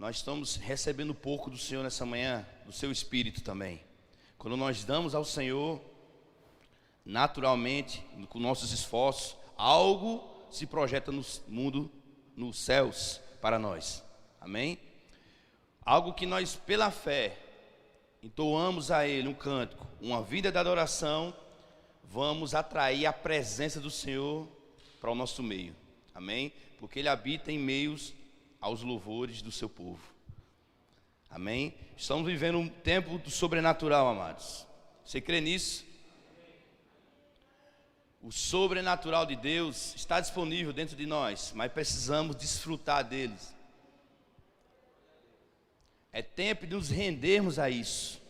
nós estamos recebendo pouco do Senhor nessa manhã, do seu Espírito também. Quando nós damos ao Senhor, naturalmente, com nossos esforços, algo se projeta no mundo, nos céus, para nós. Amém? Algo que nós, pela fé, entoamos a Ele um cântico, uma vida de adoração, vamos atrair a presença do Senhor para o nosso meio. Amém? Porque Ele habita em meios aos louvores do seu povo. Amém? Estamos vivendo um tempo do sobrenatural, amados. Você crê nisso? O sobrenatural de Deus está disponível dentro de nós, mas precisamos desfrutar deles. É tempo de nos rendermos a isso.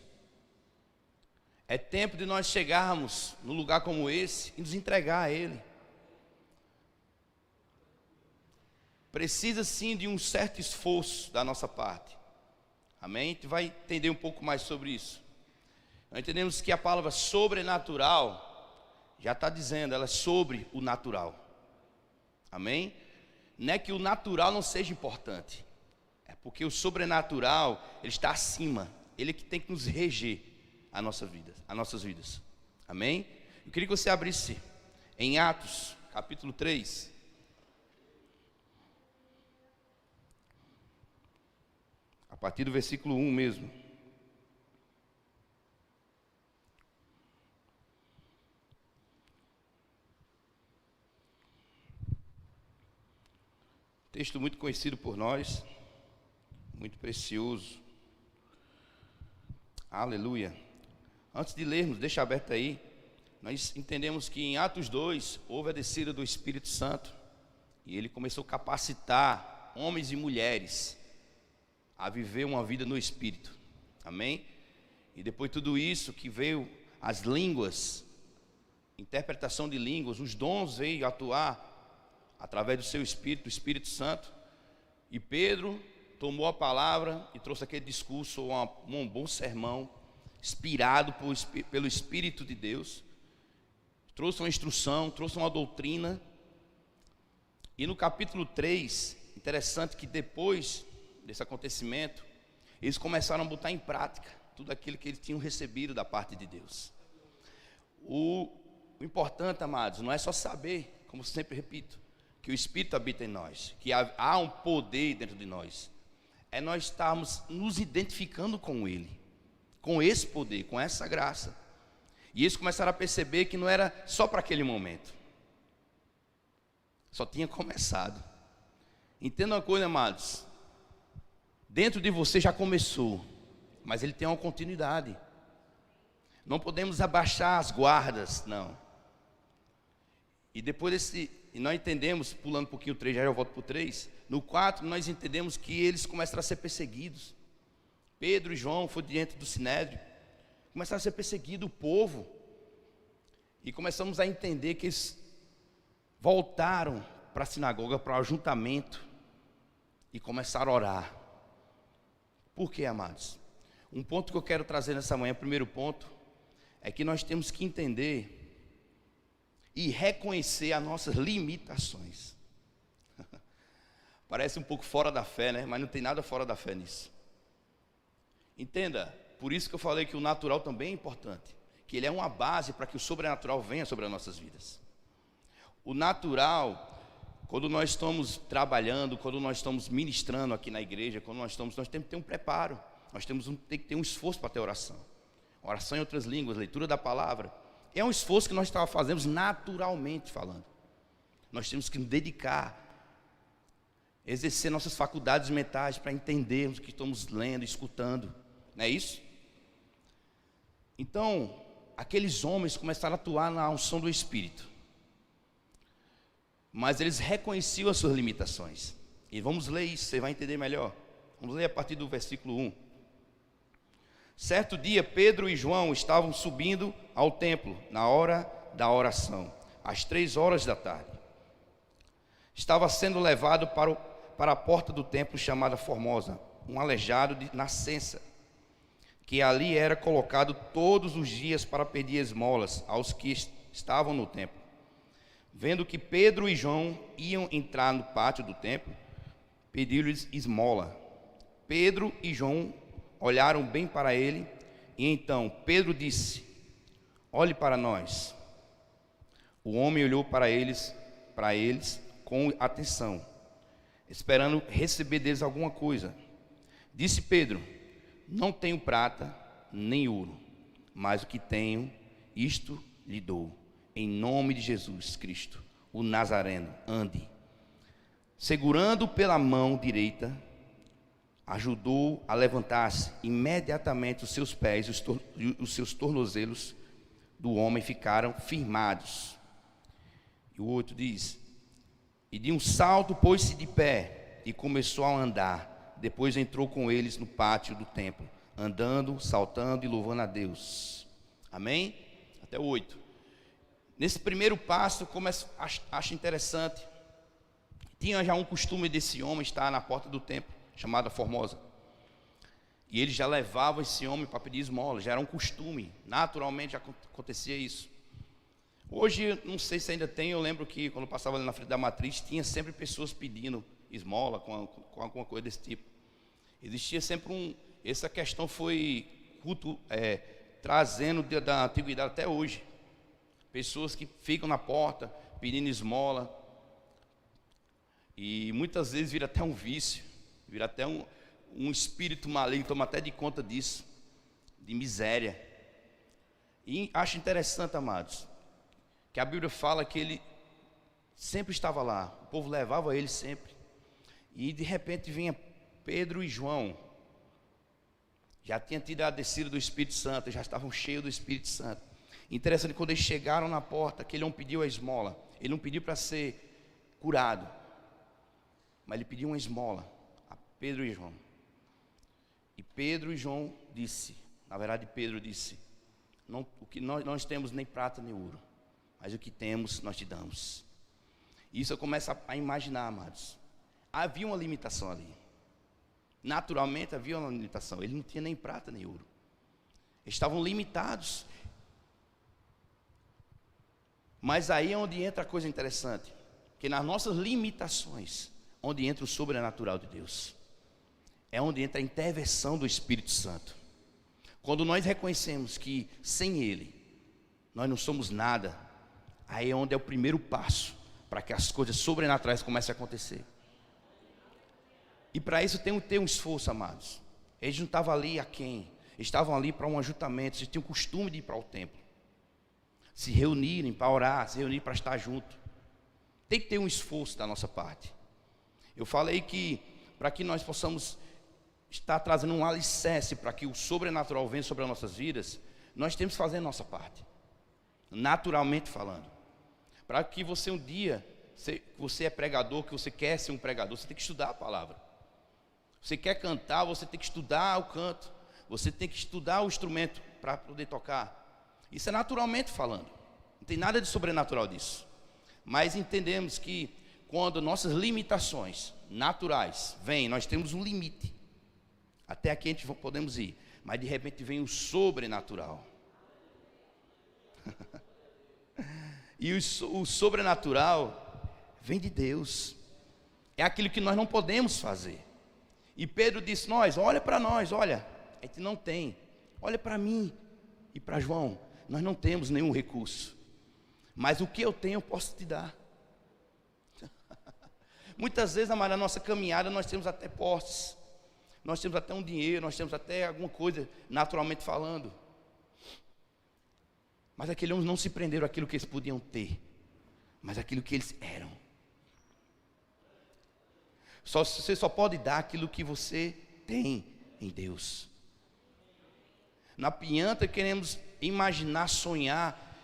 É tempo de nós chegarmos num lugar como esse e nos entregar a Ele. Precisa sim de um certo esforço da nossa parte. Amém? A gente vai entender um pouco mais sobre isso. Nós entendemos que a palavra sobrenatural já está dizendo, ela é sobre o natural. Amém? Não é que o natural não seja importante. É porque o sobrenatural, ele está acima. Ele é que tem que nos reger a nossa vida, as nossas vidas. Amém? Eu queria que você abrisse em Atos, capítulo 3. A partir do versículo 1 mesmo. Texto muito conhecido por nós, muito precioso. Aleluia. Antes de lermos, deixa aberto aí, nós entendemos que em Atos 2, houve a descida do Espírito Santo, e ele começou a capacitar homens e mulheres a viver uma vida no Espírito. Amém? E depois de tudo isso que veio as línguas, interpretação de línguas, os dons veio atuar através do seu Espírito, do Espírito Santo. E Pedro tomou a palavra e trouxe aquele discurso, um bom sermão, inspirado pelo Espírito de Deus. Trouxe uma instrução, trouxe uma doutrina. E no capítulo 3, interessante que depois desse acontecimento, eles começaram a botar em prática tudo aquilo que eles tinham recebido da parte de Deus. O importante, amados, não é só saber, como sempre repito, que o Espírito habita em nós, que há um poder dentro de nós. É nós estarmos nos identificando com Ele, com esse poder, com essa graça. E eles começaram a perceber que não era só para aquele momento. Só tinha começado. Entenda uma coisa, amados. Dentro de você já começou, mas ele tem uma continuidade. Não podemos abaixar as guardas, não. E depois e nós entendemos, pulando um pouquinho o 3, já eu volto para o 3. No 4, nós entendemos que eles começaram a ser perseguidos. Pedro e João foram diante do Sinédrio, começaram a ser perseguidos, o povo. E começamos a entender que eles voltaram para a sinagoga, para o ajuntamento, e começaram a orar. Por quê, amados? Um ponto que eu quero trazer nessa manhã, o primeiro ponto, é que nós temos que entender e reconhecer as nossas limitações. Parece um pouco fora da fé, né? Mas não tem nada fora da fé nisso. Entenda, por isso que eu falei que o natural também é importante, que ele é uma base para que o sobrenatural venha sobre as nossas vidas. O natural, quando nós estamos trabalhando, quando nós estamos ministrando aqui na igreja, nós temos que ter um preparo, nós temos que ter um esforço para ter oração. Oração em outras línguas, leitura da palavra. É um esforço que nós fazemos naturalmente falando. Nós temos que nos dedicar, exercer nossas faculdades mentais para entendermos o que estamos lendo, escutando. Não é isso? Então, aqueles homens começaram a atuar na unção do Espírito. Mas eles reconheciam as suas limitações. E vamos ler isso, você vai entender melhor. Vamos ler a partir do versículo 1. Certo dia, Pedro e João estavam subindo ao templo, na hora da oração, às 3 da tarde. Estava sendo levado para a porta do templo chamada Formosa, um aleijado de nascença, que ali era colocado todos os dias para pedir esmolas aos que estavam no templo. Vendo que Pedro e João iam entrar no pátio do templo, pediu-lhes esmola. Pedro e João olharam bem para ele, e então Pedro disse: olhe para nós. O homem olhou para eles com atenção, esperando receber deles alguma coisa. Disse Pedro: não tenho prata nem ouro, mas o que tenho, isto lhe dou. Em nome de Jesus Cristo, o Nazareno, ande. Segurando pela mão direita, ajudou a levantar-se. Imediatamente os seus pés e os seus tornozelos do homem ficaram firmados. E o outro diz: e de um salto pôs-se de pé e começou a andar. Depois entrou com eles no pátio do templo, andando, saltando e louvando a Deus. Amém? Até o 8. Nesse primeiro passo, acho interessante. Tinha já um costume desse homem estar na porta do templo, chamada Formosa. E ele já levava esse homem para pedir esmola, já era um costume, naturalmente acontecia isso. Hoje, não sei se ainda tem, eu lembro que quando eu passava ali na frente da matriz, tinha sempre pessoas pedindo esmola, com alguma coisa desse tipo. Existia sempre essa questão foi culto, trazendo da antiguidade até hoje. Pessoas que ficam na porta pedindo esmola. E muitas vezes vira até um vício, vira até um espírito maligno, toma até de conta disso, de miséria. E acho interessante, amados, que a Bíblia fala que ele sempre estava lá, o povo levava ele sempre. E de repente vinha Pedro e João, já tinha tido a descida do Espírito Santo, já estavam cheios do Espírito Santo. Interessante, quando eles chegaram na porta, que ele não pediu a esmola, ele não pediu para ser curado, mas ele pediu uma esmola a Pedro e João. E Pedro e João disse, na verdade Pedro disse: o que nós temos nem prata nem ouro, mas o que temos nós te damos. Isso eu começo a imaginar, amados. Havia uma limitação ali. Naturalmente havia uma limitação. Ele não tinha nem prata nem ouro. Eles estavam limitados. Mas aí é onde entra a coisa interessante, que nas nossas limitações, onde entra o sobrenatural de Deus, é onde entra a intervenção do Espírito Santo. Quando nós reconhecemos que sem Ele nós não somos nada, aí é onde é o primeiro passo para que as coisas sobrenaturais comecem a acontecer. E para isso tem que ter um esforço, amados. Eles não estavam ali a quem? Eles estavam ali para um ajuntamento. Eles tinham o costume de ir para o templo, se reunirem para orar, se reunirem para estar junto. Tem que ter um esforço da nossa parte. Eu falei que para que nós possamos estar trazendo um alicerce para que o sobrenatural venha sobre as nossas vidas, nós temos que fazer a nossa parte, naturalmente falando. Para que você um dia, você é pregador, que você quer ser um pregador, você tem que estudar a palavra. Você quer cantar, você tem que estudar o canto, você tem que estudar o instrumento para poder tocar. Isso é naturalmente falando, não tem nada de sobrenatural disso. Mas entendemos que quando nossas limitações naturais vêm, nós temos um limite, até aqui a gente podemos ir, mas de repente vem o sobrenatural. E o sobrenatural vem de Deus, é aquilo que nós não podemos fazer. E Pedro disse: olha para nós, olha, a gente não tem, olha para mim e para João, nós não temos nenhum recurso, mas o que eu tenho eu posso te dar. Muitas vezes, na nossa caminhada, nós temos até posses, nós temos até um dinheiro, nós temos até alguma coisa, naturalmente falando. Mas aqueles homens não se prenderam àquilo que eles podiam ter, mas àquilo que eles eram. Você só pode dar aquilo que você tem em Deus. Na pianta queremos imaginar, sonhar.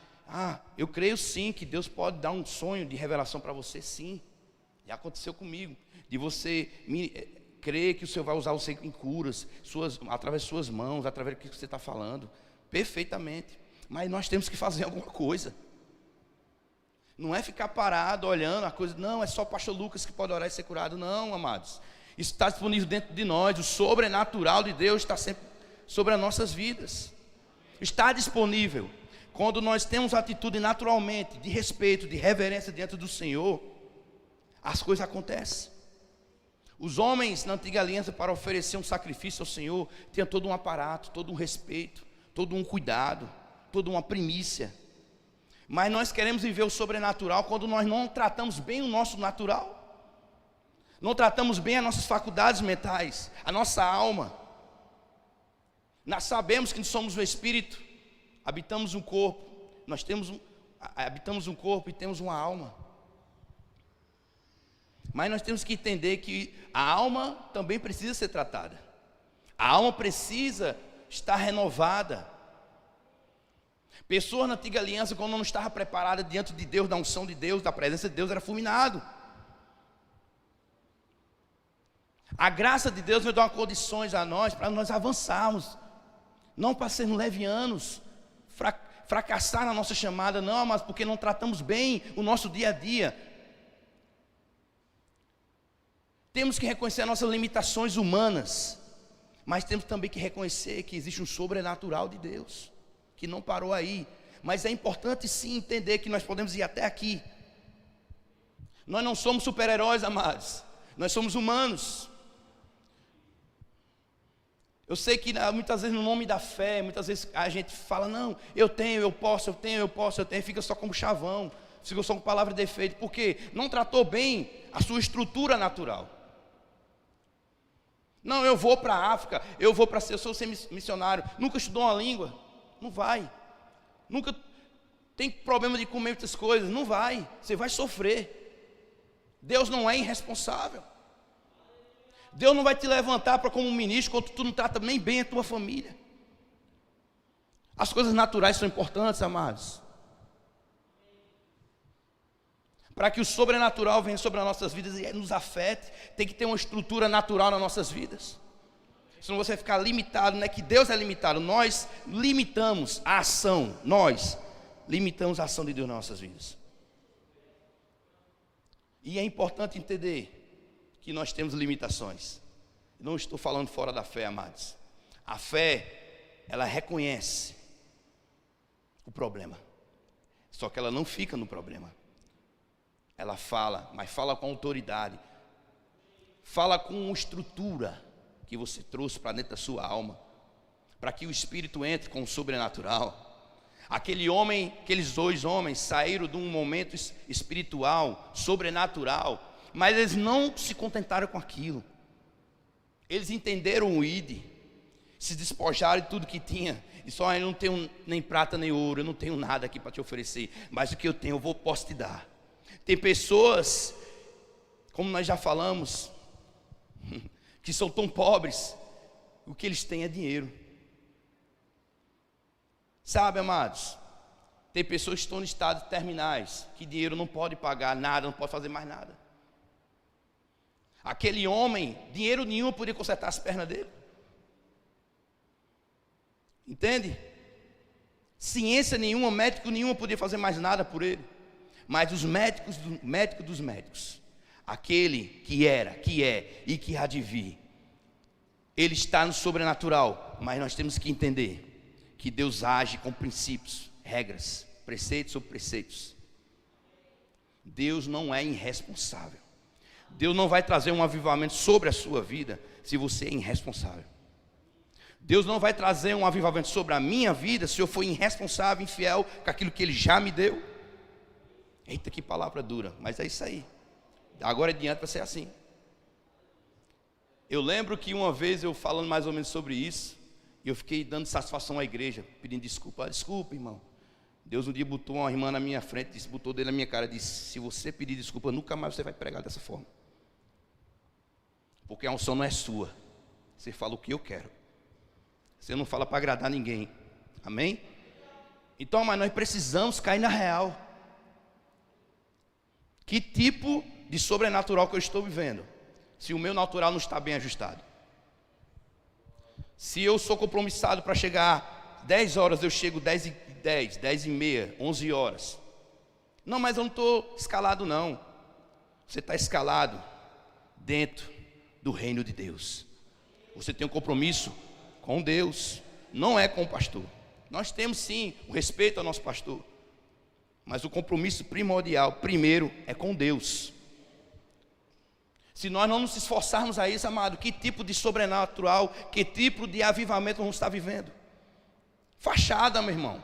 Eu creio sim que Deus pode dar um sonho de revelação para você, sim. Já aconteceu comigo, de você crer que o Senhor vai usar você em curas, através de suas mãos, através do que você está falando, perfeitamente. Mas nós temos que fazer alguma coisa. Não é ficar parado olhando a coisa, não, é só o pastor Lucas que pode orar e ser curado. Não, amados, isso está disponível dentro de nós. O sobrenatural de Deus está sempre sobre as nossas vidas, está disponível. Quando nós temos atitude naturalmente, de respeito, de reverência diante do Senhor, as coisas acontecem. Os homens na antiga aliança, para oferecer um sacrifício ao Senhor, tinham todo um aparato, todo um respeito, todo um cuidado, toda uma primícia. Mas nós queremos viver o sobrenatural quando nós não tratamos bem o nosso natural. Não tratamos bem as nossas faculdades mentais, a nossa alma. Nós sabemos que somos o Espírito, habitamos um corpo, habitamos um corpo e temos uma alma. Mas nós temos que entender que a alma também precisa ser tratada. A alma precisa estar renovada. Pessoas na antiga aliança, quando não estava preparada diante de Deus, da unção de Deus, da presença de Deus, era fulminado. A graça de Deus vai dar condições a nós para nós avançarmos, não para sermos levianos, fracassar na nossa chamada, não, mas porque não tratamos bem o nosso dia a dia. Temos que reconhecer as nossas limitações humanas, mas temos também que reconhecer que existe um sobrenatural de Deus, que não parou aí. Mas é importante sim entender que nós podemos ir até aqui. Nós não somos super-heróis, amados, nós somos humanos. Eu sei que muitas vezes no nome da fé, muitas vezes a gente fala, não, eu tenho, eu posso, fica só como chavão, fica só com palavra de efeito, porque não tratou bem a sua estrutura natural. Não, eu vou para a África, eu sou missionário, nunca estudou uma língua, não vai. Nunca tem problema de comer muitas coisas, não vai, você vai sofrer. Deus não é irresponsável. Deus não vai te levantar para como um ministro quando tu não trata nem bem a tua família. As coisas naturais são importantes, amados. Para que o sobrenatural venha sobre as nossas vidas e nos afete, tem que ter uma estrutura natural nas nossas vidas. Senão você vai ficar limitado, não é que Deus é limitado, nós limitamos a ação, nós limitamos a ação de Deus nas nossas vidas. E é importante entender que nós temos limitações. Não estou falando fora da fé, amados. A fé, ela reconhece o problema, só que ela não fica no problema. Ela fala, mas fala com autoridade, fala com estrutura que você trouxe para dentro da sua alma, para que o Espírito entre com o sobrenatural. Aqueles dois homens saíram de um momento espiritual, sobrenatural, mas eles não se contentaram com aquilo. Eles entenderam o ID, se despojaram de tudo que tinha. E só eu não tenho nem prata nem ouro, eu não tenho nada aqui para te oferecer, mas o que eu tenho posso te dar. Tem pessoas, como nós já falamos, que são tão pobres, o que eles têm é dinheiro. Sabe, amados, tem pessoas que estão em estados terminais, que dinheiro não pode pagar nada, não pode fazer mais nada. Aquele homem, dinheiro nenhum podia consertar as pernas dele. Entende? Ciência nenhuma, médico nenhum podia fazer mais nada por ele. Mas os médicos dos médicos, aquele que era, que é e que há de vir, ele está no sobrenatural. Mas nós temos que entender que Deus age com princípios, regras, preceitos sobre preceitos. Deus não é irresponsável. Deus não vai trazer um avivamento sobre a sua vida se você é irresponsável. Deus não vai trazer um avivamento sobre a minha vida se eu for irresponsável, infiel com aquilo que Ele já me deu. Eita, que palavra dura, mas é isso aí. Agora adiante vai ser assim. Eu lembro que uma vez eu falando mais ou menos sobre isso, eu fiquei dando satisfação à igreja, pedindo desculpa. Desculpa, irmão. Deus um dia botou uma irmã na minha frente, botou o dedo na minha cara e disse: se você pedir desculpa, nunca mais você vai pregar dessa forma. Porque a unção não é sua. Você fala o que eu quero. Você não fala para agradar ninguém. Amém? Então, mas nós precisamos cair na real. Que tipo de sobrenatural que eu estou vivendo? Se o meu natural não está bem ajustado. Se eu sou compromissado para chegar 10 horas, eu chego 10h10, 10h30, 11 horas. Não, mas eu não estou escalado não. Você está escalado dentro do reino de Deus. Você tem um compromisso com Deus, não é com o pastor. Nós temos sim o respeito ao nosso pastor, mas o compromisso primordial, primeiro, é com Deus. Se nós não nos esforçarmos a isso, amado, que tipo de sobrenatural, que tipo de avivamento vamos estar vivendo? Fachada, meu irmão.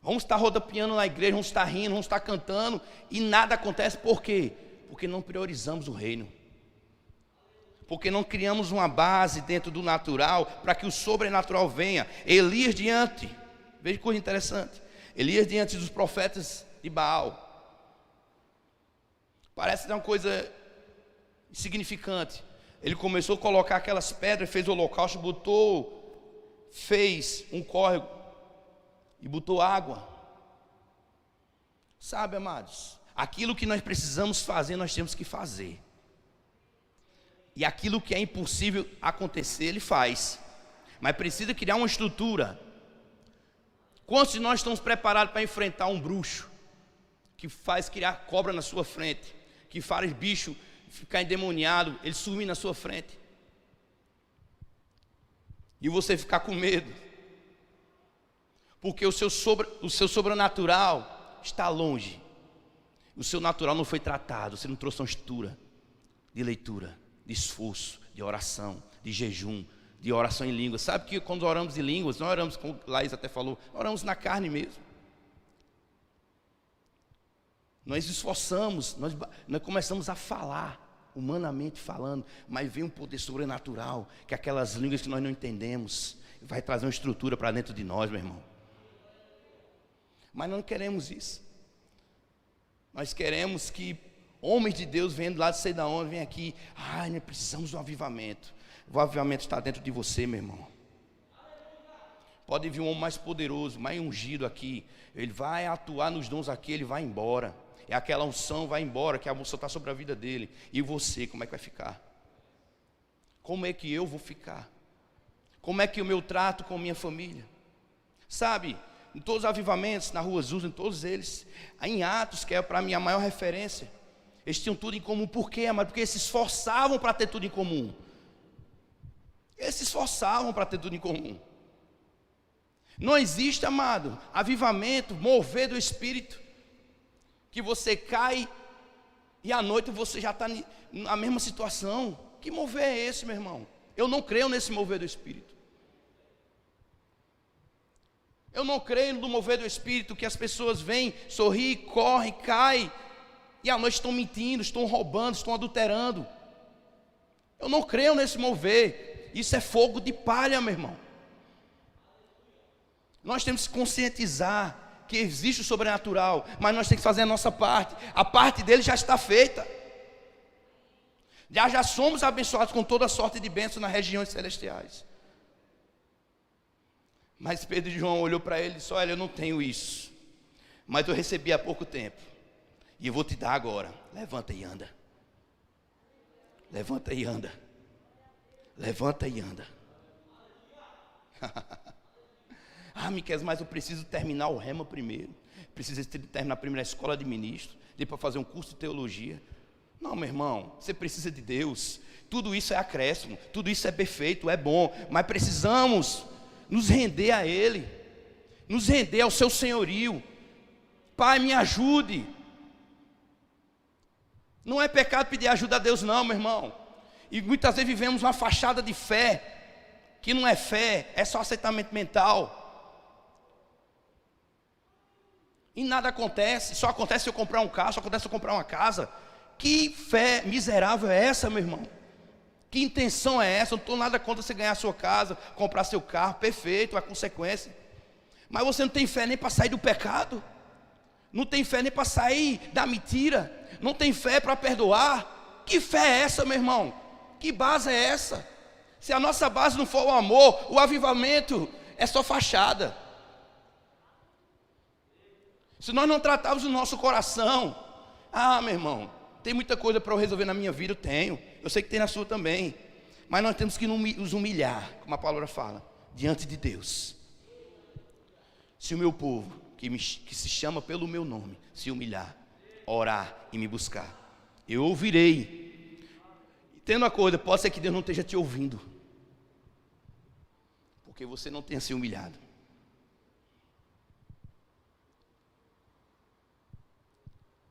Vamos estar rodopiando na igreja, vamos estar rindo, vamos estar cantando, e nada acontece. Por quê? Porque não priorizamos o reino. Porque não criamos uma base dentro do natural para que o sobrenatural venha. Elias diante, veja que coisa interessante, Elias diante dos profetas de Baal. Parece uma coisa insignificante. Ele começou a colocar aquelas pedras, fez o holocausto, fez um córrego e botou água. Sabe, amados, aquilo que nós precisamos fazer, nós temos que fazer. E aquilo que é impossível acontecer, ele faz. Mas precisa criar uma estrutura. Quantos de nós estamos preparados para enfrentar um bruxo que faz criar cobra na sua frente, que faz bicho ficar endemoniado, ele sumir na sua frente, e você ficar com medo, porque o seu sobrenatural está longe, o seu natural não foi tratado, você não trouxe uma estrutura de leitura, de esforço, de oração, de jejum, de oração em línguas. Sabe que quando oramos em línguas, nós oramos, como Laís até falou, oramos na carne mesmo. Nós esforçamos, nós começamos a falar, humanamente falando, mas vem um poder sobrenatural, que aquelas línguas que nós não entendemos, vai trazer uma estrutura para dentro de nós, meu irmão. Mas não queremos isso. Nós queremos que homens de Deus venham lá de sei da onde, venham aqui, nós precisamos do avivamento. O avivamento está dentro de você, meu irmão. Pode vir um homem mais poderoso, mais ungido aqui, ele vai atuar nos dons aqui, ele vai embora. É aquela unção vai embora, que a unção está sobre a vida dele. E você, como é que vai ficar? Como é que eu vou ficar? Como é que o meu trato com minha família? Sabe, em todos os avivamentos, na Rua Azul, em todos eles, em Atos, que é para mim a maior referência, eles tinham tudo em comum. Por quê, amado? Porque eles se esforçavam para ter tudo em comum. Eles se esforçavam para ter tudo em comum. Não existe, amado, avivamento, mover do Espírito, que você cai e à noite você já está na mesma situação. Que mover é esse, meu irmão? Eu não creio nesse mover do Espírito. Eu não creio no mover do Espírito, que as pessoas vêm, sorriem, correm, caem, e à noite estão mentindo, estão roubando, estão adulterando. Eu não creio nesse mover. Isso é fogo de palha, meu irmão. Nós temos que conscientizar que existe o sobrenatural, mas nós temos que fazer a nossa parte. A parte dele já está feita. Já somos abençoados com toda sorte de bênçãos nas regiões celestiais. Mas Pedro e João olhou para ele e disse: olha, eu não tenho isso, mas eu recebi há pouco tempo, e eu vou te dar agora. Levanta e anda. Levanta e anda. Levanta e anda. Miquel, mas eu preciso terminar o rema primeiro. Preciso terminar primeiro a escola de ministro, depois fazer um curso de teologia. Não, meu irmão, você precisa de Deus. Tudo isso é acréscimo, tudo isso é perfeito, é bom, mas precisamos nos render a Ele, nos render ao seu senhorio. Pai, me ajude. Não é pecado pedir ajuda a Deus, não, meu irmão. E muitas vezes vivemos uma fachada de fé, que não é fé, é só aceitamento mental. E nada acontece, só acontece se eu comprar um carro, só acontece se eu comprar uma casa. Que fé miserável é essa, meu irmão? Que intenção é essa? Eu não estou nada contra você ganhar a sua casa, comprar seu carro, perfeito, é a consequência. Mas você não tem fé nem para sair do pecado, não tem fé nem para sair da mentira, não tem fé para perdoar. Que fé é essa, meu irmão? Que base é essa? Se a nossa base não for o amor, o avivamento é só fachada. Se nós não tratarmos o nosso coração, meu irmão, tem muita coisa para eu resolver na minha vida, eu tenho. Eu sei que tem na sua também. Mas nós temos que nos humilhar, como a palavra fala, diante de Deus. Se o meu povo, que se chama pelo meu nome, se humilhar, orar e me buscar, eu ouvirei. Tendo uma coisa, pode ser que Deus não esteja te ouvindo, porque você não tenha se humilhado.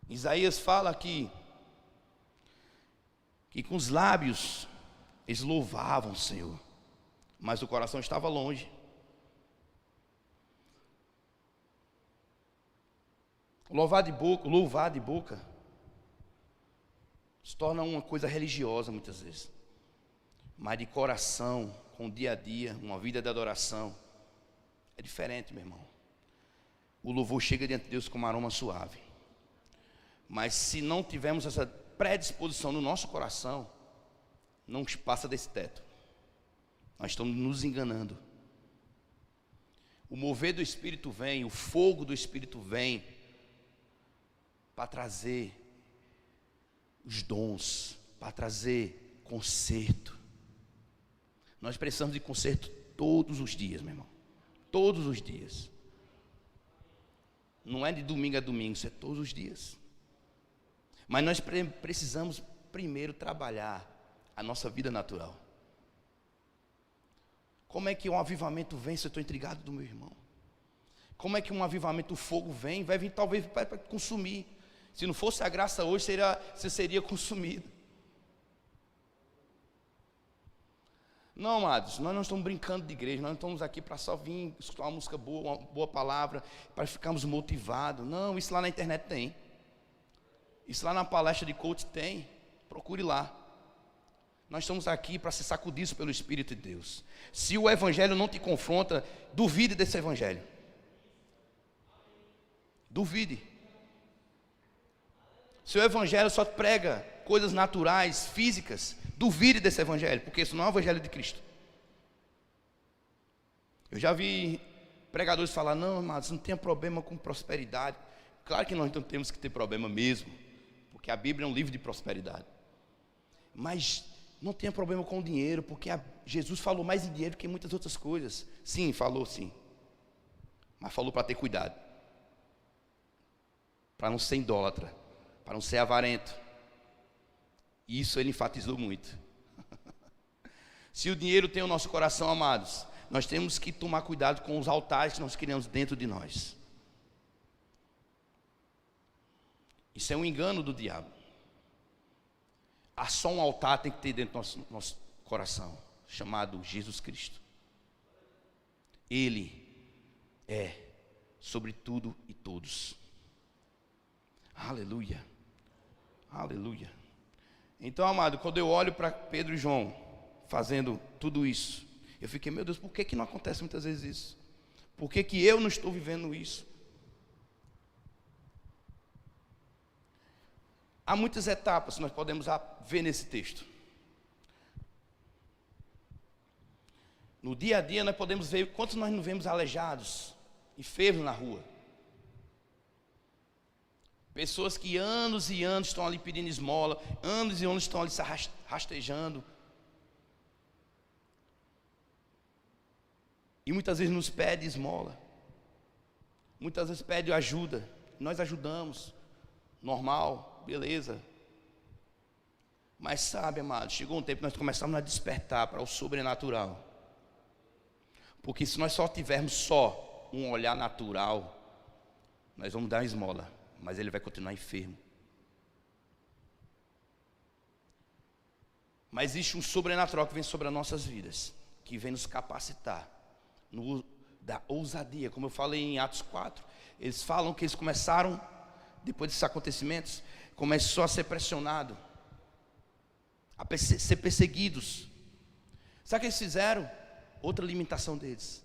Isaías fala que que com os lábios eles louvavam o Senhor, mas o coração estava longe. Louvar de boca se torna uma coisa religiosa muitas vezes, mas de coração, com o dia a dia, uma vida de adoração, é diferente, meu irmão. O louvor chega diante de Deus com um aroma suave, mas se não tivermos essa predisposição no nosso coração, não passa desse teto. Nós estamos nos enganando. O mover do Espírito vem, o fogo do Espírito vem para trazer os dons, para trazer conserto. Nós precisamos de conserto todos os dias, meu irmão. Todos os dias. Não é de domingo a domingo, isso é todos os dias. Mas nós precisamos primeiro trabalhar a nossa vida natural. Como é que um avivamento vem se eu estou intrigado do meu irmão? Como é que um avivamento, o fogo vem? Vai vir talvez para consumir. Se não fosse a graça hoje, você seria consumido. Não, amados, nós não estamos brincando de igreja, nós não estamos aqui para só vir escutar uma música boa, uma boa palavra, para ficarmos motivados. Não, isso lá na internet tem. Isso lá na palestra de coach tem. Procure lá. Nós estamos aqui para ser sacudidos pelo Espírito de Deus. Se o Evangelho não te confronta, duvide desse Evangelho. Duvide. Se o Evangelho só prega coisas naturais, físicas, duvide desse Evangelho, porque isso não é o Evangelho de Cristo. Eu já vi pregadores falar, não, mas não tenha problema com prosperidade. Claro que nós não temos que ter problema mesmo, porque a Bíblia é um livro de prosperidade. Mas não tenha problema com o dinheiro, porque Jesus falou mais em dinheiro que em muitas outras coisas. Sim, falou sim. Mas falou para ter cuidado. Para não ser idólatra, para não ser avarento. Isso ele enfatizou muito. Se o dinheiro tem o nosso coração, amados, nós temos que tomar cuidado com os altares que nós criamos dentro de nós. Isso é um engano do diabo. Há só um altar tem que ter dentro do nosso coração, chamado Jesus Cristo. Ele é sobre tudo e todos. Aleluia. Aleluia. Então, amado, quando eu olho para Pedro e João fazendo tudo isso, eu fiquei, meu Deus, por que não acontece muitas vezes isso? Por que eu não estou vivendo isso? Há muitas etapas que nós podemos ver nesse texto. No dia a dia nós podemos ver quantos nós não vemos aleijados, enfermos na rua. Pessoas que anos e anos estão ali pedindo esmola, anos e anos estão ali se rastejando. E muitas vezes nos pede esmola. Muitas vezes pede ajuda. Nós ajudamos. Normal, beleza. Mas sabe, amado, chegou um tempo que nós começamos a despertar para o sobrenatural. Porque se nós só tivermos só um olhar natural, nós vamos dar esmola, mas ele vai continuar enfermo. Mas existe um sobrenatural que vem sobre as nossas vidas, que vem nos capacitar, da ousadia. Como eu falei em Atos 4, eles falam que eles começaram, depois desses acontecimentos, começou a ser pressionado, a ser perseguidos. Sabe o que eles fizeram? Outra limitação deles.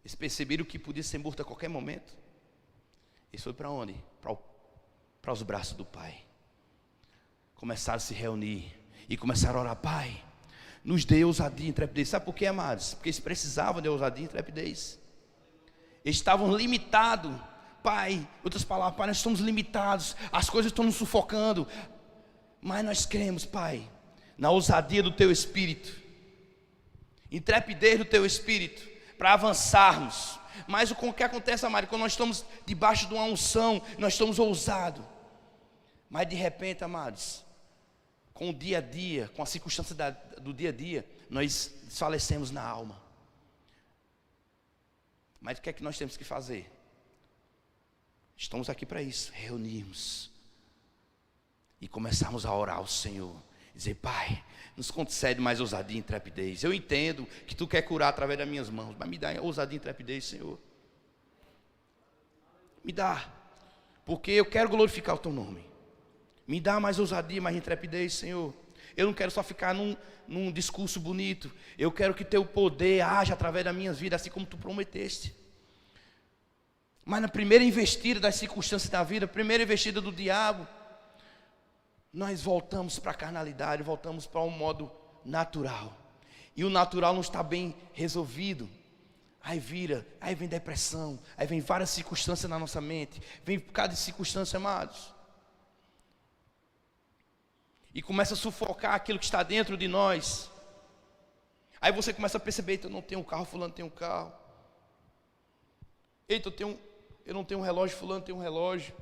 Eles perceberam que podia ser morto a qualquer momento. Eles foram para onde? Para os braços do Pai. Começaram a se reunir e começaram a orar: Pai, nos dê ousadia e intrepidez. Sabe por quê, amados? Porque eles precisavam de ousadia e intrepidez. Eles estavam limitados. Pai, outras palavras, Pai, nós estamos limitados, as coisas estão nos sufocando, mas nós cremos, Pai, na ousadia do Teu Espírito, intrepidez do Teu Espírito, para avançarmos. Mas o que acontece, amado, quando nós estamos debaixo de uma unção, nós estamos ousados, mas de repente, amados, com o dia a dia, com a circunstância do dia a dia, nós desfalecemos na alma. Mas o que é que nós temos que fazer? Estamos aqui para isso, reunirmos e começarmos a orar ao Senhor, Dizer: Pai, nos concede mais ousadia e intrepidez. Eu entendo que tu quer curar através das minhas mãos, mas me dá ousadia e intrepidez, Senhor. Me dá, porque eu quero glorificar o teu nome. Me dá mais ousadia, mais intrepidez, Senhor. Eu não quero só ficar num discurso bonito. Eu quero que teu poder haja através das minhas vidas, assim como tu prometeste. Mas na primeira investida das circunstâncias da vida, primeira investida do diabo, nós voltamos para a carnalidade, voltamos para um modo natural. E o natural não está bem resolvido. Aí vem depressão, aí vem várias circunstâncias na nossa mente. Vem por causa de circunstâncias, amados. E começa a sufocar aquilo que está dentro de nós. Aí você começa a perceber: eita, eu não tenho um carro, fulano tem um carro. Eita, eu não tenho um relógio, fulano tem um relógio.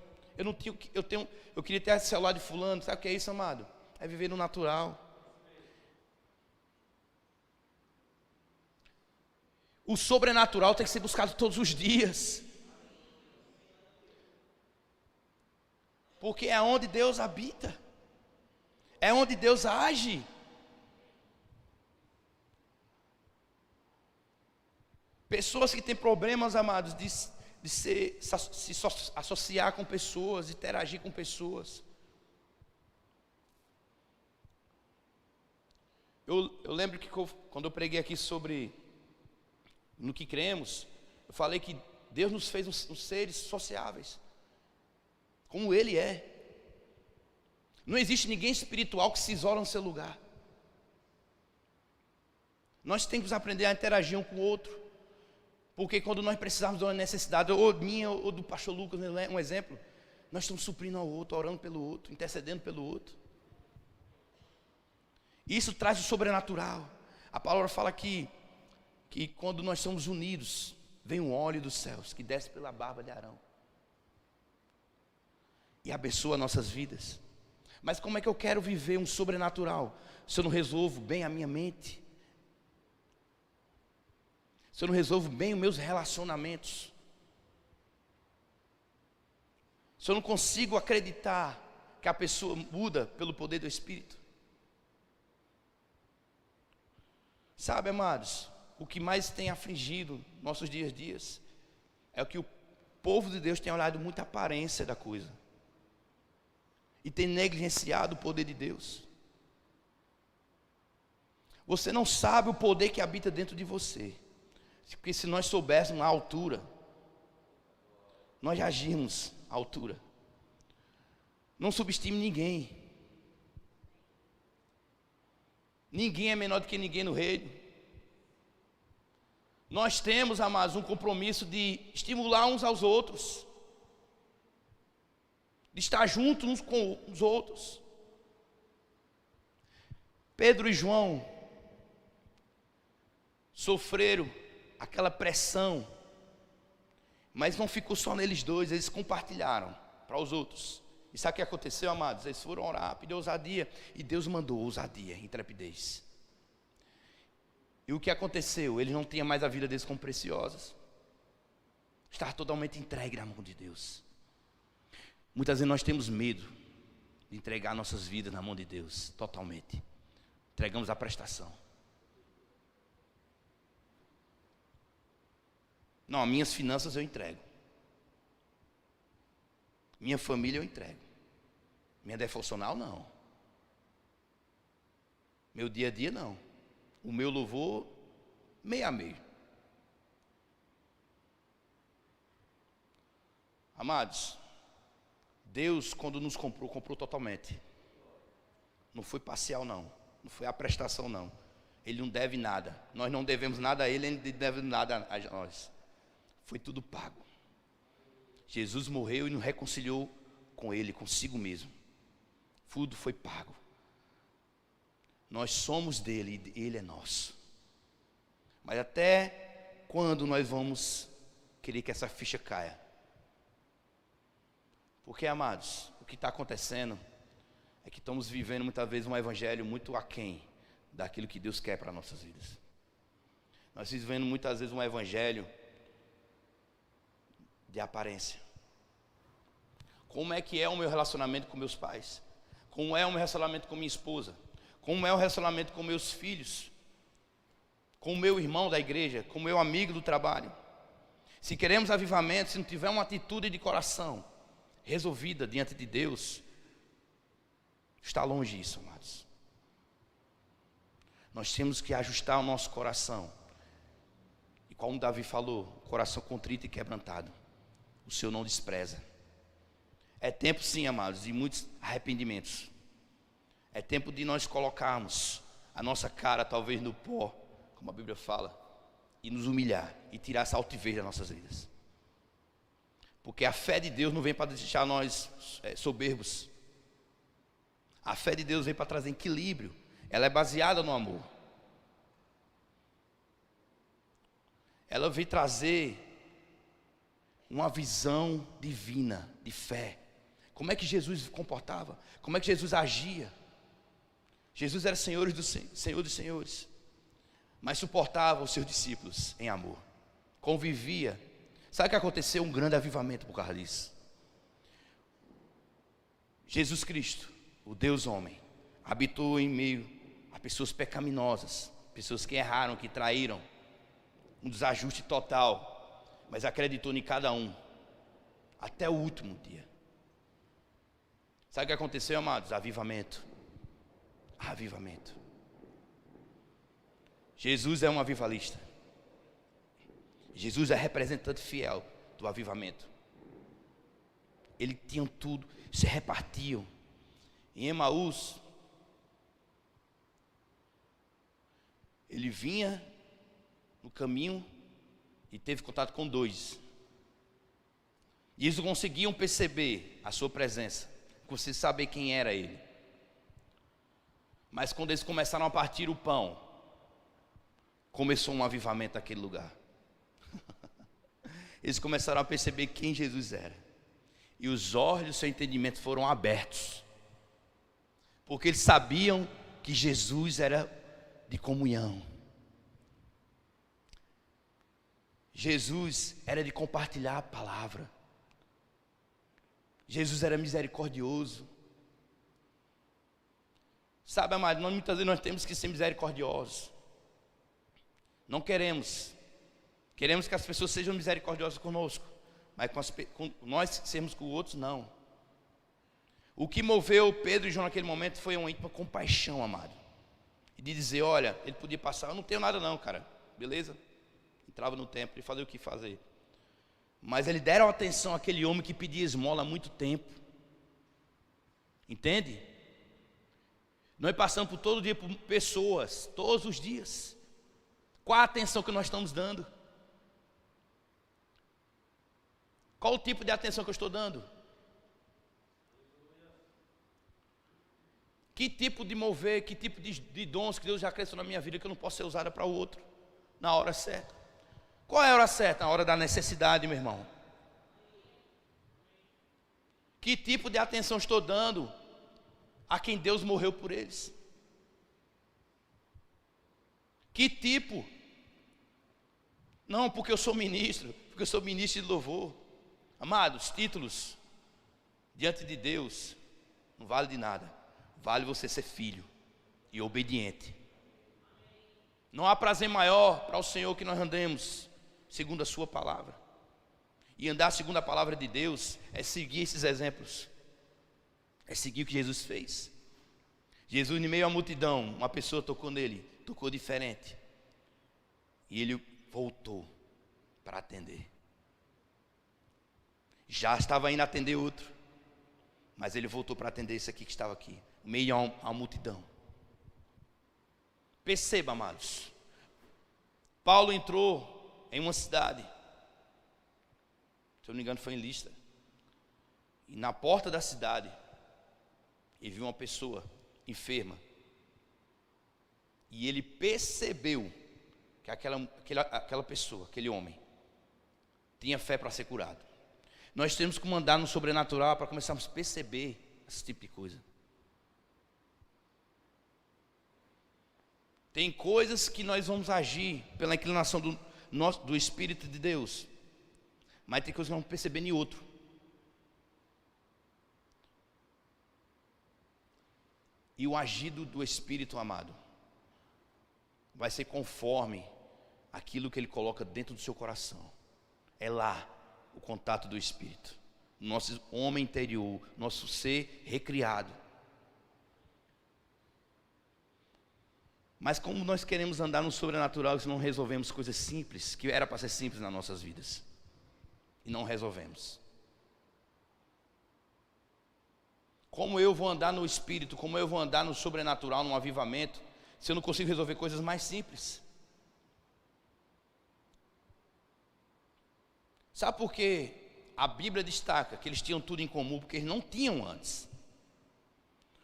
Eu queria ter esse celular de fulano. Sabe o que é isso, amado? É viver no natural. O sobrenatural tem que ser buscado todos os dias. Porque é onde Deus habita. É onde Deus age. Pessoas que têm problemas, amados, de se associar com pessoas, de interagir com pessoas. Eu lembro que quando eu preguei aqui sobre no que cremos, eu falei que Deus nos fez uns seres sociáveis, como Ele é. Não existe ninguém espiritual que se isola no seu lugar. Nós temos que aprender a interagir um com o outro. Porque quando nós precisarmos de uma necessidade, ou minha ou do pastor Lucas, um exemplo, nós estamos suprindo ao outro, orando pelo outro, intercedendo pelo outro. Isso traz o sobrenatural. A palavra fala que quando nós somos unidos, vem um óleo dos céus que desce pela barba de Arão e abençoa nossas vidas. Mas como é que eu quero viver um sobrenatural se eu não resolvo bem a minha mente? Se eu não resolvo bem os meus relacionamentos? Se eu não consigo acreditar que a pessoa muda pelo poder do Espírito? Sabe, amados, o que mais tem afligido nossos dias é o que o povo de Deus tem olhado muito a aparência da coisa e tem negligenciado o poder de Deus. Você não sabe o poder que habita dentro de você, porque se nós soubéssemos a altura, nós já agimos à altura. Não subestime ninguém. Ninguém é menor do que ninguém no reino. Nós temos, amados, um compromisso de estimular uns aos outros, de estar juntos uns com os outros. Pedro e João sofreram aquela pressão, mas não ficou só neles dois, eles compartilharam para os outros. E sabe o que aconteceu, amados? Eles foram orar, pedir ousadia, e Deus mandou ousadia, intrepidez. E o que aconteceu? Eles não tinham mais a vida deles como preciosas. Estavam totalmente entregue na mão de Deus. Muitas vezes nós temos medo de entregar nossas vidas na mão de Deus, totalmente. Entregamos a prestação. Não, minhas finanças eu entrego. Minha família eu entrego. Minha devocional não. Meu dia a dia não. O meu louvor, meio a meio. Amados, Deus, quando nos comprou, comprou totalmente. Não foi parcial não. Não foi a prestação não. Ele não deve nada. Nós não devemos nada a Ele, Ele não deve nada a nós. Foi tudo pago. Jesus morreu e nos reconciliou com Ele, consigo mesmo. Tudo foi pago. Nós somos dele e Ele é nosso. Mas até quando nós vamos querer que essa ficha caia? Porque, amados, o que está acontecendo é que estamos vivendo muitas vezes um evangelho muito aquém daquilo que Deus quer para nossas vidas. Nós estamos vivendo muitas vezes um evangelho de aparência. Como é que é o meu relacionamento com meus pais? Como é o meu relacionamento com minha esposa? Como é o relacionamento com meus filhos, com o meu irmão da igreja, com o meu amigo do trabalho. Se queremos avivamento, se não tiver uma atitude de coração resolvida diante de Deus, está longe disso, amados. Nós temos que ajustar o nosso coração. E como Davi falou, coração contrito e quebrantado, o Senhor não despreza. É tempo sim, amados, de muitos arrependimentos. É tempo de nós colocarmos a nossa cara talvez no pó, como a Bíblia fala, e nos humilhar e tirar essa altivez das nossas vidas. Porque a fé de Deus não vem para deixar nós soberbos. A fé de Deus vem para trazer equilíbrio. Ela é baseada no amor. Ela vem trazer uma visão divina de fé. Como é que Jesus se comportava? Como é que Jesus agia? Jesus era Senhor dos senhores, mas suportava os seus discípulos em amor, convivia. Sabe o que aconteceu? Um grande avivamento por causa disso. Jesus Cristo, o Deus homem, habitou em meio a pessoas pecaminosas, pessoas que erraram, que traíram, um desajuste total, mas acreditou em cada um, até o último dia. Sabe o que aconteceu, amados? Avivamento. Jesus é um avivalista. Jesus é representante fiel do avivamento. Eles tinham tudo, se repartiam. Em Emaús, ele vinha no caminho e teve contato com 2. E eles conseguiam perceber a sua presença, conseguiam saber quem era ele. Mas quando eles começaram a partir o pão, começou um avivamento naquele lugar. Eles começaram a perceber quem Jesus era. E os olhos do seu entendimento foram abertos. Porque eles sabiam que Jesus era de comunhão. Jesus era de compartilhar a palavra. Jesus era misericordioso. Sabe, amado, muitas vezes nós temos que ser misericordiosos. Não queremos que as pessoas sejam misericordiosas conosco, mas com nós sermos com outros, não. O que moveu Pedro e João naquele momento foi uma íntima compaixão, amado. E de dizer, olha, ele podia passar, eu não tenho nada não, cara, beleza? Entrava no templo e fazia o que fazer. Mas eles deram atenção àquele homem que pedia esmola há muito tempo. Entende? Nós passamos por todo dia por pessoas, todos os dias. Qual a atenção que nós estamos dando? Qual o tipo de atenção que eu estou dando? Que tipo de mover, que tipo de dons que Deus já acrescentou na minha vida que eu não posso ser usada para o outro na hora certa? Qual é a hora certa? A hora da necessidade, meu irmão. Que tipo de atenção estou dando a quem Deus morreu por eles? Que tipo? Não, porque eu sou ministro, porque eu sou ministro de louvor. Amados, títulos diante de Deus não vale de nada. Vale você ser filho e obediente. Não há prazer maior para o Senhor que nós andemos segundo a sua palavra. E andar segundo a palavra de Deus é seguir esses exemplos. É seguir o que Jesus fez. Jesus, em meio à multidão, uma pessoa tocou nele, tocou diferente. E ele voltou para atender. Já estava indo atender outro, mas ele voltou para atender esse aqui que estava aqui, em meio à multidão. Perceba, amados, Paulo entrou em uma cidade, se eu não me engano foi em Listra, e na porta da cidade, ele viu uma pessoa enferma, e ele percebeu que aquela pessoa, aquele homem, tinha fé para ser curado. Nós temos que andar no sobrenatural para começarmos a perceber esse tipo de coisa. Tem coisas que nós vamos agir pela inclinação do Espírito de Deus, mas tem coisas que não vamos perceber em outro. E o agido do Espírito, amado, vai ser conforme aquilo que Ele coloca dentro do seu coração. É lá o contato do Espírito, nosso homem interior, nosso ser recriado. Mas como nós queremos andar no sobrenatural, se não resolvemos coisas simples, que era para ser simples nas nossas vidas, e não resolvemos. Como eu vou andar no Espírito, como eu vou andar no sobrenatural, no avivamento, se eu não consigo resolver coisas mais simples? Sabe por quê? A Bíblia destaca que eles tinham tudo em comum, porque eles não tinham antes.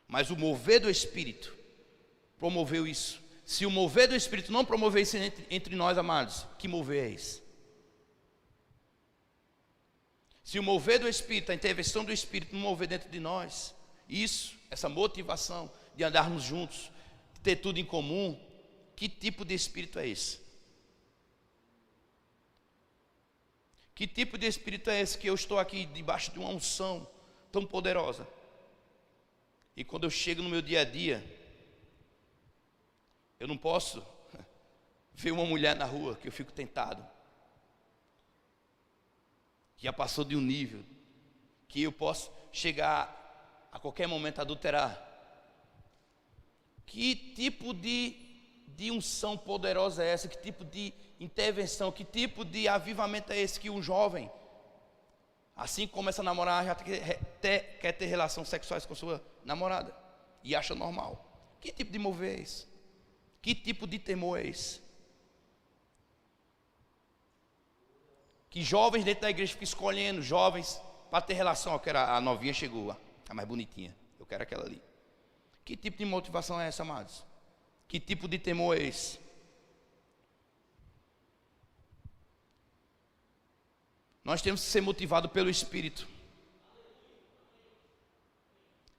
Mas o mover do Espírito promoveu isso. Se o mover do Espírito não promover isso entre nós, amados, que mover é esse? Se o mover do Espírito, a intervenção do Espírito não mover dentro de nós, isso, essa motivação de andarmos juntos, de ter tudo em comum, que tipo de Espírito é esse? Que tipo de Espírito é esse que eu estou aqui debaixo de uma unção tão poderosa? E quando eu chego no meu dia a dia, eu não posso ver uma mulher na rua que eu fico tentado. Já passou de um nível que eu posso chegar a qualquer momento a adulterar. Que tipo de unção poderosa é essa? Que tipo de intervenção, que tipo de avivamento é esse que um jovem, assim que começa a namorar, já quer ter relações sexuais com sua namorada e acha normal? Que tipo de mover é esse? Que tipo de temor é esse? Que jovens dentro da igreja ficam escolhendo jovens para ter relação. Eu quero a novinha chegou, a mais bonitinha, eu quero aquela ali. Que tipo de motivação é essa, amados? Que tipo de temor é esse? Nós temos que ser motivados pelo Espírito.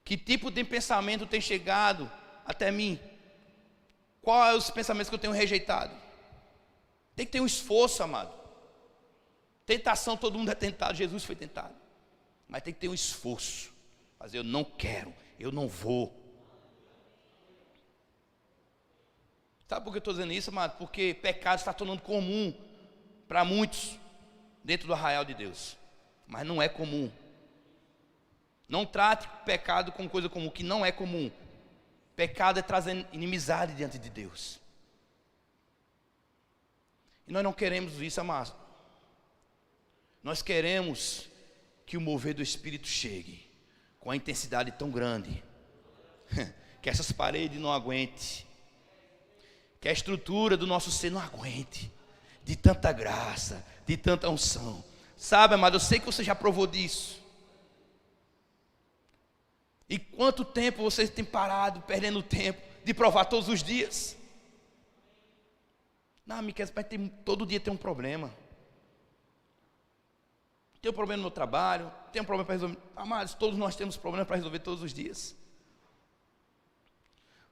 Que tipo de pensamento tem chegado até mim? Quais são os pensamentos que eu tenho rejeitado? Tem que ter um esforço, amado. Tentação, todo mundo é tentado, Jesus foi tentado. Mas tem que ter um esforço. Mas eu não quero, eu não vou. Sabe por que eu estou dizendo isso, amado? Porque pecado está tornando comum para muitos dentro do arraial de Deus. Mas não é comum. Não trate pecado como coisa comum, que não é comum. Pecado é trazer inimizade diante de Deus. E nós não queremos isso, amado. Nós queremos que o mover do Espírito chegue com a intensidade tão grande que essas paredes não aguentem, que a estrutura do nosso ser não aguente, de tanta graça, de tanta unção. Sabe, amado, eu sei que você já provou disso. E quanto tempo você tem parado, perdendo tempo, de provar todos os dias? Não, Miquel, mas todo dia tem um problema. Tem um problema no meu trabalho, tem um problema para resolver. Amados, todos nós temos problemas para resolver todos os dias.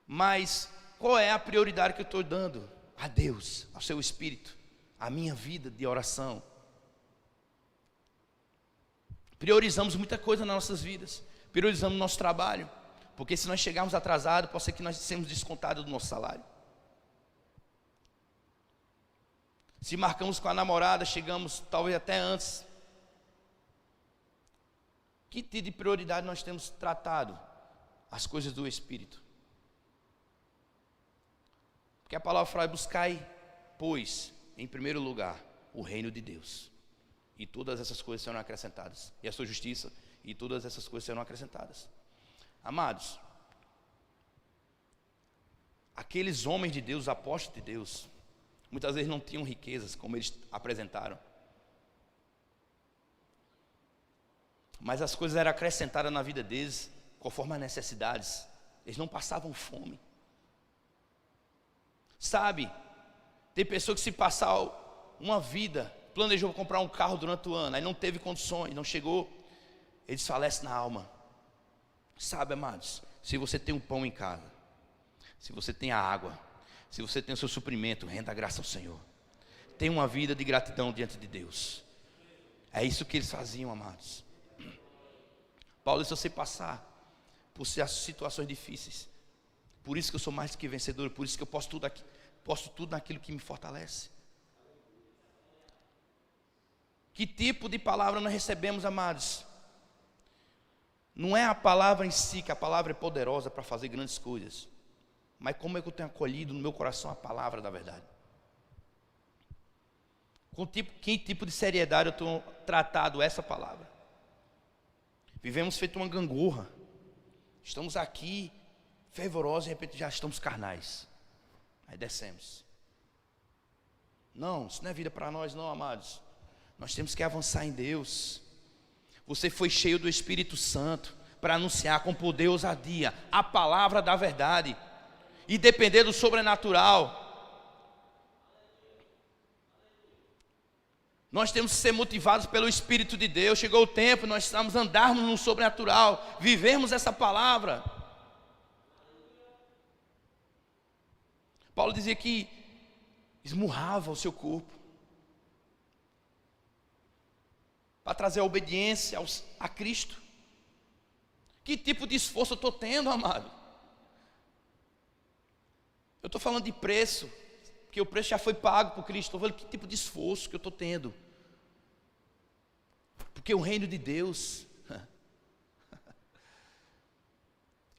Mas qual é a prioridade que eu estou dando a Deus, ao seu Espírito, à minha vida de oração? Priorizamos muita coisa nas nossas vidas. Priorizamos nosso trabalho, porque se nós chegarmos atrasados, pode ser que nós sejamos descontados do nosso salário. Se marcamos com a namorada, chegamos talvez até antes. Que tipo de prioridade nós temos tratado as coisas do Espírito? Porque a palavra fala: buscai, pois, em primeiro lugar, o reino de Deus, e todas essas coisas serão acrescentadas, e a sua justiça, e todas essas coisas serão acrescentadas. Amados, aqueles homens de Deus, os apóstolos de Deus, muitas vezes não tinham riquezas como eles apresentaram, mas as coisas eram acrescentadas na vida deles conforme as necessidades. Eles não passavam fome. Sabe, tem pessoa que se passar uma vida, planejou comprar um carro durante o ano, aí não teve condições, não chegou, ele desfalece na alma. Sabe, amados, se você tem um pão em casa, se você tem a água, se você tem o seu suprimento, renda a graça ao Senhor. Tenha uma vida de gratidão diante de Deus. É isso que eles faziam, amados. Paulo, se você passar por situações difíceis, Por isso que eu sou mais do que vencedor, por isso que eu posso tudo naquilo que me fortalece. Que tipo de palavra nós recebemos, amados? Não é a palavra em si, que a palavra é poderosa para fazer grandes coisas, mas como é que eu tenho acolhido no meu coração a palavra da verdade? Com que tipo de seriedade eu tenho tratado essa palavra? Vivemos feito uma gangorra. Estamos aqui fervorosos e de repente já estamos carnais. Aí descemos. Não, isso não é vida para nós não, amados. Nós temos que avançar em Deus. Você foi cheio do Espírito Santo para anunciar com poder e ousadia a palavra da verdade e depender do sobrenatural. Nós temos que ser motivados pelo Espírito de Deus. Chegou o tempo, nós estamos andarmos no sobrenatural, vivermos essa palavra. Paulo dizia que esmurrava o seu corpo para trazer a obediência a Cristo. Que tipo de esforço eu estou tendo, amado? Eu estou falando de preço, porque o preço já foi pago por Cristo. Estou falando que tipo de esforço que eu estou tendo. Porque o reino de Deus,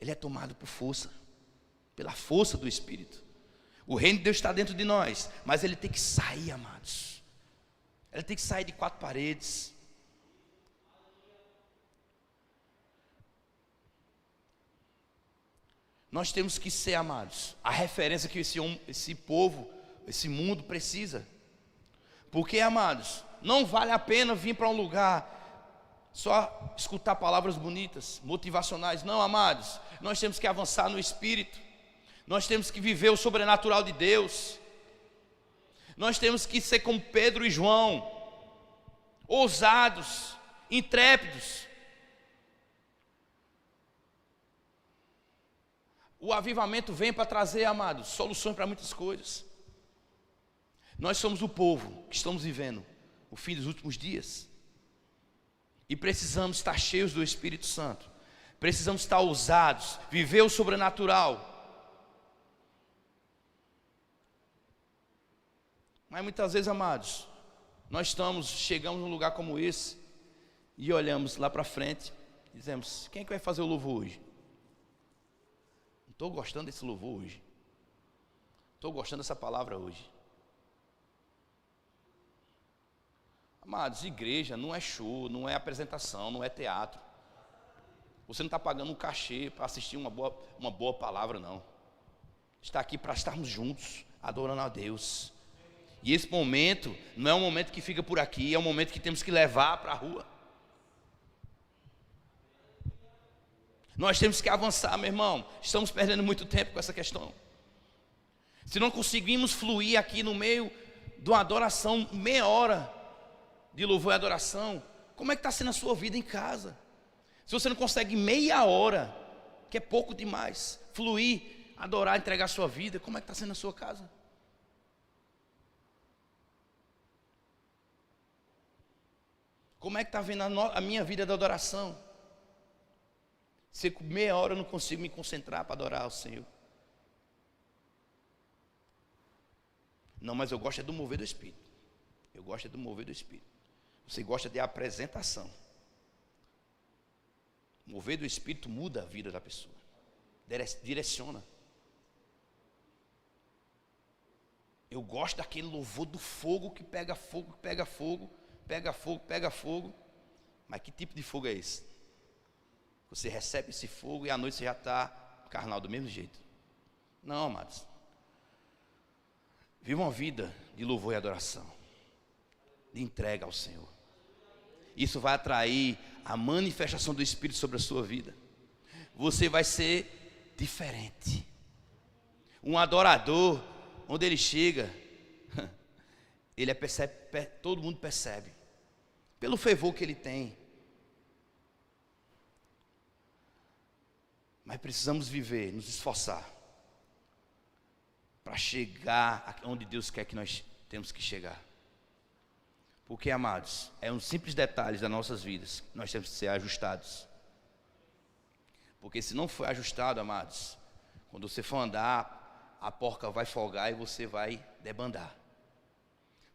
ele é tomado por força, pela força do Espírito. O reino de Deus está dentro de nós, mas ele tem que sair, amados. Ele tem que sair de quatro paredes. Nós temos que ser, amados, a referência que esse povo, esse mundo precisa. Porque, amados, não vale a pena vir para um lugar só escutar palavras bonitas, motivacionais. Não, amados, nós temos que avançar no Espírito. Nós temos que viver o sobrenatural de Deus. Nós temos que ser como Pedro e João, ousados, intrépidos. O avivamento vem para trazer, amados, soluções para muitas coisas. Nós somos o povo que estamos vivendo o fim dos últimos dias. E precisamos estar cheios do Espírito Santo. Precisamos estar ousados, viver o sobrenatural. Mas muitas vezes, amados, nós chegamos num lugar como esse e olhamos lá para frente e dizemos: quem é que vai fazer o louvor hoje? Não estou gostando desse louvor hoje. Estou gostando dessa palavra hoje. Amados, igreja não é show, não é apresentação, não é teatro. Você não está pagando um cachê para assistir uma boa palavra, não. Está aqui para estarmos juntos, adorando a Deus. E esse momento não é um momento que fica por aqui, é um momento que temos que levar para a rua. Nós temos que avançar, meu irmão. Estamos perdendo muito tempo com essa questão. Se não conseguimos fluir aqui no meio de uma adoração, meia hora de louvor e adoração, como é que está sendo a sua vida em casa? Se você não consegue meia hora, que é pouco demais, fluir, adorar, entregar a sua vida, como é que está sendo a sua casa? Como é que está vendo a minha vida de adoração? Se com meia hora eu não consigo me concentrar para adorar ao Senhor. Não, mas eu gosto é do mover do Espírito. Eu gosto é do mover do Espírito. Você gosta de apresentação. O mover do Espírito muda a vida da pessoa. Direciona. Eu gosto daquele louvor do fogo que pega fogo, pega fogo, pega fogo, pega fogo. Mas que tipo de fogo é esse? Você recebe esse fogo e à noite você já está carnal do mesmo jeito. Não, amados. Viva uma vida de louvor e adoração, de entrega ao Senhor. Isso vai atrair a manifestação do Espírito sobre a sua vida. Você vai ser diferente. Um adorador, onde ele chega, todo mundo percebe, pelo fervor que ele tem. Mas precisamos viver, nos esforçar, para chegar onde Deus quer que nós temos que chegar. Porque, amados, é um simples detalhe das nossas vidas, nós temos que ser ajustados. Porque se não for ajustado, amados, Quando você for andar, a porca vai folgar e você vai debandar.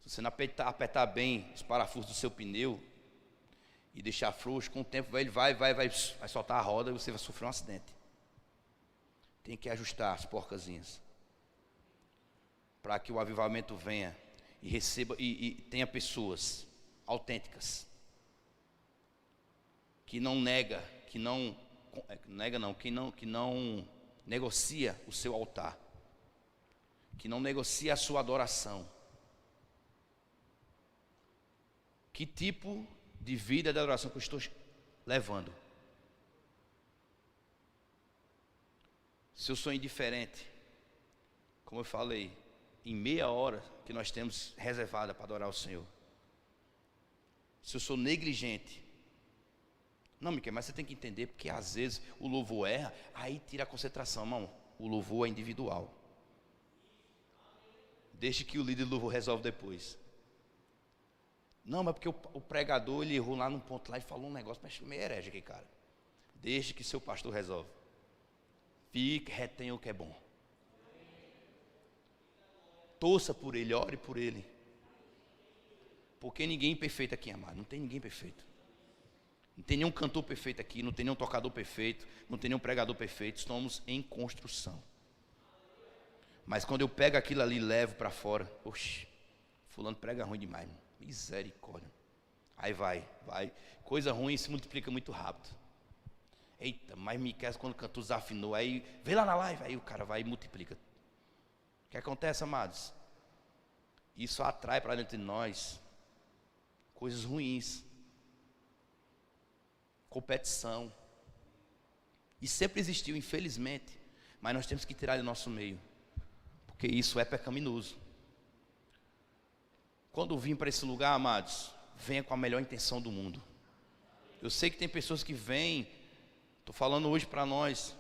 Se você não apertar bem os parafusos do seu pneu e deixar frouxo, com o tempo ele vai soltar a roda e você vai sofrer um acidente. Tem que ajustar as porcazinhas para que o avivamento venha e receba e tenha pessoas autênticas que não que não negocia o seu altar, que não negocia a sua adoração. Que tipo de vida de adoração que eu estou levando? Se eu sou indiferente, como eu falei, em meia hora que nós temos reservada para adorar o Senhor. Se eu sou negligente, não, Miquel, mas você tem que entender, porque às vezes o louvor erra, aí tira a concentração, irmão. O louvor é individual. Deixe que o líder do louvor resolve depois. Não, mas porque o pregador, ele errou lá num ponto lá e falou um negócio, mas meio herege aqui, cara. Deixe que seu pastor resolve. Fique, retenha o que é bom. Torça por ele, ore por ele. Porque ninguém é perfeito aqui, amado. Não tem ninguém perfeito. Não tem nenhum cantor perfeito aqui, não tem nenhum tocador perfeito, não tem nenhum pregador perfeito. Estamos em construção. Mas quando eu pego aquilo ali e levo para fora, oxe, fulano prega ruim demais, irmão. Misericórdia. Aí vai. Coisa ruim se multiplica muito rápido. Eita, mas Miquel, quando cantou desafinou, aí vem lá na live, aí o cara vai e multiplica. O que acontece, amados? Isso atrai para dentro de nós coisas ruins. Competição. E sempre existiu, infelizmente. Mas nós temos que tirar do nosso meio. Porque isso é pecaminoso. Quando vim para esse lugar, amados, venha com a melhor intenção do mundo. Eu sei que tem pessoas que vêm, estou falando hoje para nós,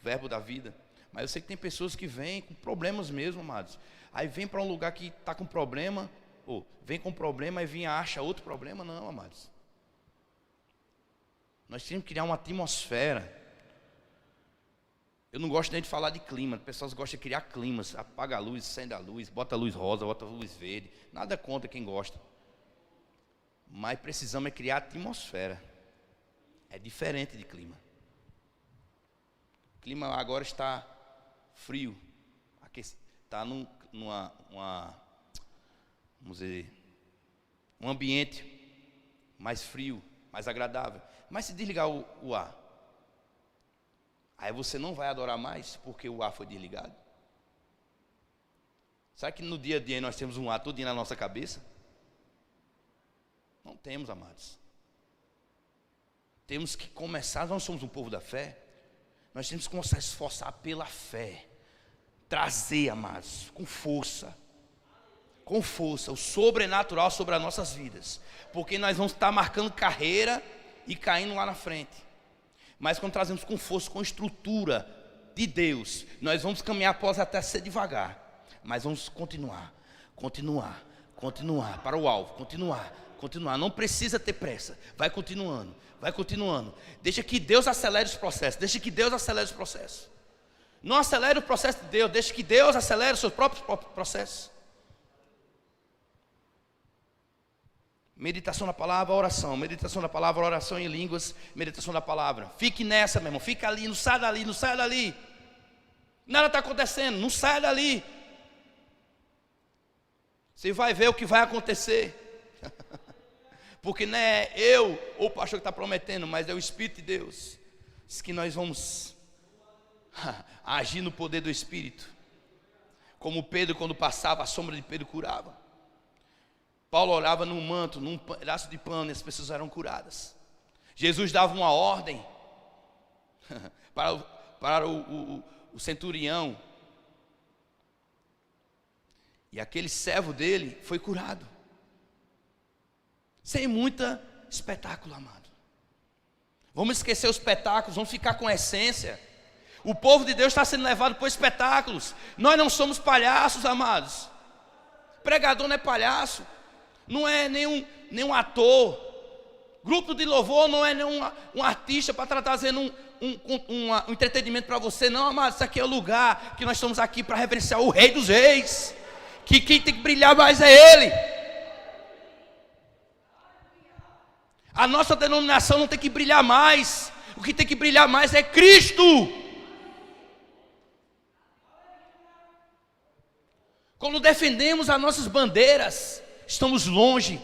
verbo da vida, mas eu sei que tem pessoas que vêm com problemas mesmo, amados. Aí vem para um lugar que está com problema, ou vem com problema e acha outro problema. Não, amados. Nós temos que criar uma atmosfera. Eu não gosto nem de falar de clima. Pessoas gostam de criar climas. Apaga a luz, acende a luz, bota a luz rosa, bota a luz verde. Nada contra quem gosta. Mas precisamos criar atmosfera. É diferente de clima. O clima agora está frio. Está vamos dizer, um ambiente mais frio, mais agradável. Mas se desligar o ar, aí você não vai adorar mais porque o ar foi desligado. Sabe que no dia a dia nós temos um ar todo na nossa cabeça? Não temos, amados. Temos que começar, nós somos um povo da fé, nós temos que começar a esforçar pela fé. Trazer, amados, com força, o sobrenatural sobre as nossas vidas. Porque nós vamos estar marcando carreira e caindo lá na frente. Mas quando trazemos com força, com estrutura de Deus, nós vamos caminhar, pode até ser devagar, mas vamos continuar para o alvo, continuar, não precisa ter pressa, vai continuando, deixa que Deus acelere os processos, não acelere o processo de Deus, deixa que Deus acelere os seus próprios processos. Meditação na palavra, oração. Meditação na palavra, oração em línguas. Meditação na palavra. Fique nessa, meu irmão. Fica ali, não sai dali. Nada está acontecendo, não sai dali. Você vai ver o que vai acontecer. Porque não é eu ou o pastor que está prometendo, mas é o Espírito de Deus. Diz que nós vamos agir no poder do Espírito. Como Pedro, quando passava, a sombra de Pedro curava. Paulo orava num manto, num pedaço de pano, e as pessoas eram curadas. Jesus dava uma ordem para o centurião, e aquele servo dele foi curado. Sem muita espetáculo, amado. Vamos esquecer os espetáculos, vamos ficar com a essência. O povo de Deus está sendo levado por espetáculos. Nós não somos palhaços, amados. Pregador não é palhaço. Não é nenhum ator. Grupo de louvor não é nenhum um artista para estar trazendo um entretenimento para você. Não, amado, isso aqui é o lugar que nós estamos aqui para reverenciar o Rei dos Reis. Que quem tem que brilhar mais é Ele. A nossa denominação não tem que brilhar mais. O que tem que brilhar mais é Cristo. Quando defendemos as nossas bandeiras, estamos longe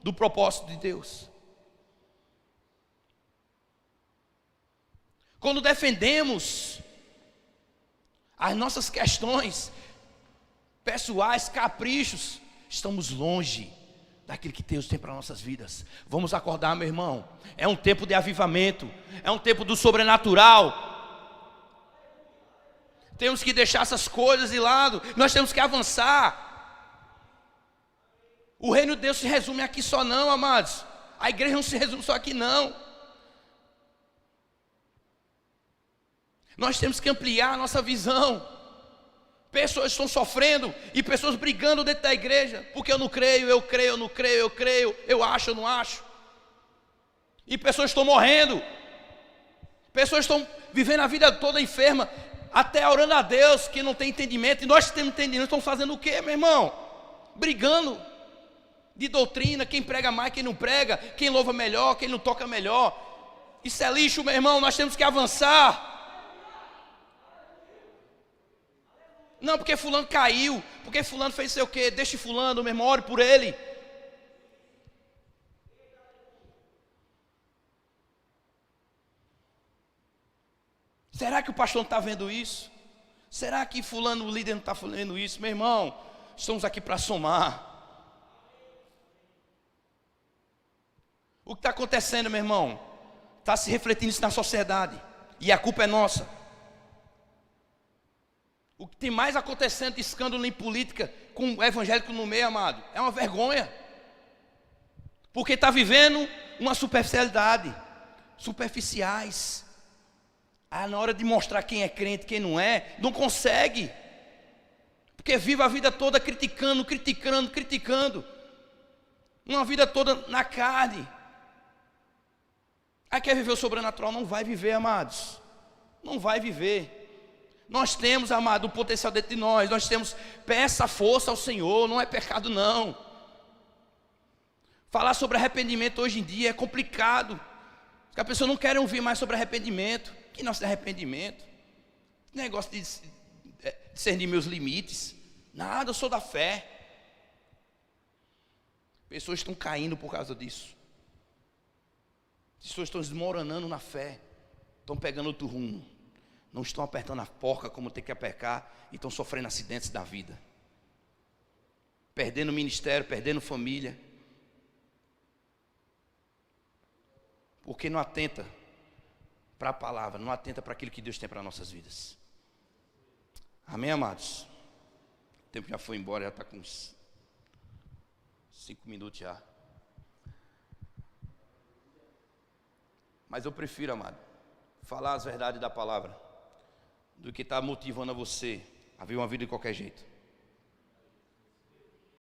do propósito de Deus. Quando defendemos as nossas questões pessoais, caprichos, estamos longe daquilo que Deus tem para nossas vidas. Vamos acordar, meu irmão. É um tempo de avivamento, é um tempo do sobrenatural. Temos que deixar essas coisas de lado. Nós temos que avançar. O reino de Deus se resume aqui só não, amados. A igreja não se resume só aqui não. Nós temos que ampliar a nossa visão. Pessoas estão sofrendo e pessoas brigando dentro da igreja, porque eu não creio, eu creio, eu não creio, eu creio, eu acho, eu não acho. E pessoas estão morrendo. Pessoas estão vivendo a vida toda enferma, até orando a Deus, que não tem entendimento. E nós que temos entendimento, estamos fazendo o quê, meu irmão? Brigando de doutrina, quem prega mais, quem não prega, quem louva melhor, quem não toca melhor. Isso é lixo, meu irmão, nós temos que avançar. Não, porque fulano caiu, porque fulano fez sei o quê, deixe fulano, meu irmão, ore por ele. Será que o pastor não está vendo isso? Será que fulano, o líder, não está vendo isso? Meu irmão, estamos aqui para somar. O que está acontecendo, meu irmão? Está se refletindo isso na sociedade, e a culpa é nossa. O que tem mais acontecendo de escândalo em política, com o evangélico no meio, amado, é uma vergonha. Porque está vivendo uma superficialidade, superficiais. Na hora de mostrar quem é crente, quem não é, não consegue. Porque vive a vida toda criticando. Uma vida toda na carne. Aí quer viver o sobrenatural? Não vai viver, amados. Não vai viver. Nós temos, amado, um potencial dentro de nós. Nós temos, peça força ao Senhor, não é pecado não. Falar sobre arrependimento hoje em dia é complicado. Porque a pessoa não quer ouvir mais sobre arrependimento. Que nosso arrependimento? Negócio de discernir meus limites. Nada, eu sou da fé. Pessoas estão caindo por causa disso. Pessoas estão desmoronando na fé. Estão pegando outro rumo. Não estão apertando a porca como tem que apertar. E estão sofrendo acidentes da vida. Perdendo ministério, perdendo família. Porque não atenta para a palavra, não atenta para aquilo que Deus tem para nossas vidas. Amém, amados? O tempo já foi embora, já está com uns 5 minutos já. Mas eu prefiro, amado, falar as verdades da palavra do que estar motivando a você a viver uma vida de qualquer jeito.